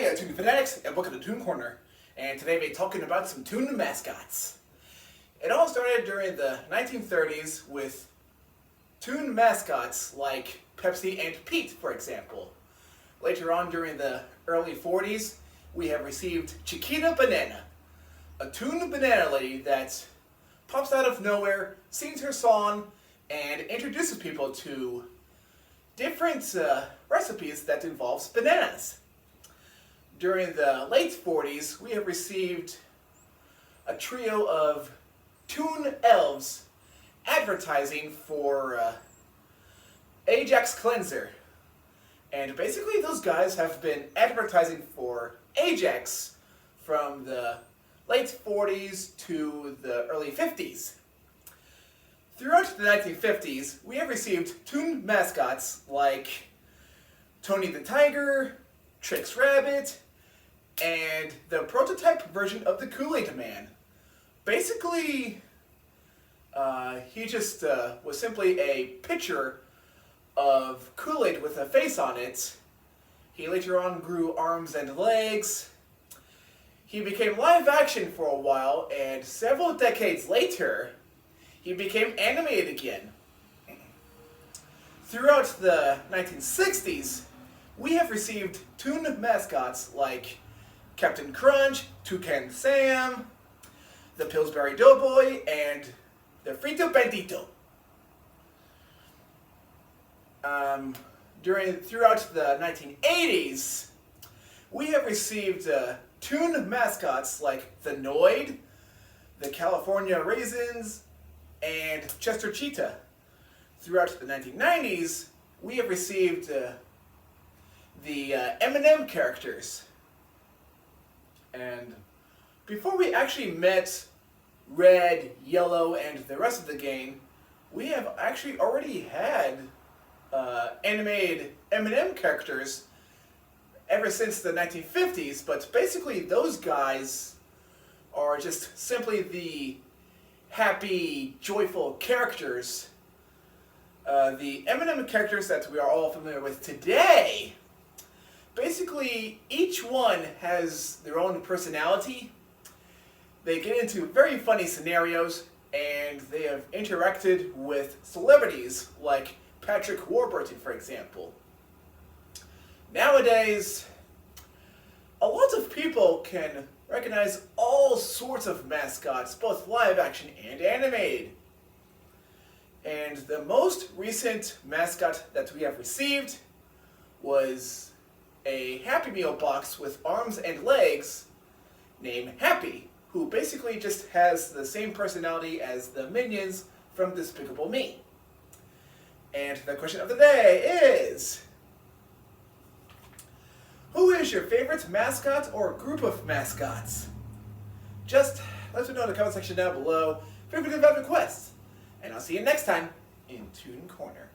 Hiya, Toon Fanatics, and welcome to Toon Corner. And today we're talking about some Toon mascots. It all started during the 1930s with Toon mascots like Pepsi and Pete, for example. Later on, during the early 40s, we have received Chiquita Banana, a Toon banana lady that pops out of nowhere, sings her song, and introduces people to different recipes that involves bananas. During the late 40s, we have received a trio of Toon elves advertising for Ajax Cleanser. And basically those guys have been advertising for Ajax from the late 40s to the early 50s. Throughout the 1950s, we have received Toon mascots like Tony the Tiger, Trix Rabbit, and the prototype version of the Kool-Aid Man. Basically, he just was simply a picture of Kool-Aid with a face on it. He later on grew arms and legs. He became live action for a while, and several decades later, he became animated again. Throughout the 1960s, we have received Toon mascots like Captain Crunch, Toucan Sam, the Pillsbury Doughboy, and the Frito Bandito. Throughout the 1980s, we have received Toon mascots like the Noid, the California Raisins, and Chester Cheetah. Throughout the 1990s, we have received the M&M characters. And before we actually met Red, Yellow, and the rest of the gang, we have actually already had animated M&M characters ever since the 1950s, but basically those guys are just simply the happy, joyful characters. The M&M characters that we are all familiar with today, basically each one has their own personality. They get into very funny scenarios, and they have interacted with celebrities like Patrick Warburton, for example. Nowadays, a lot of people can recognize all sorts of mascots, both live action and animated. And the most recent mascot that we have received was a Happy Meal box with arms and legs named Happy, who basically just has the same personality as the minions from Despicable Me. And the question of the day is, who is your favorite mascot or group of mascots? Just let me know in the comment section down below if you have requests. And I'll see you next time in Toon Corner.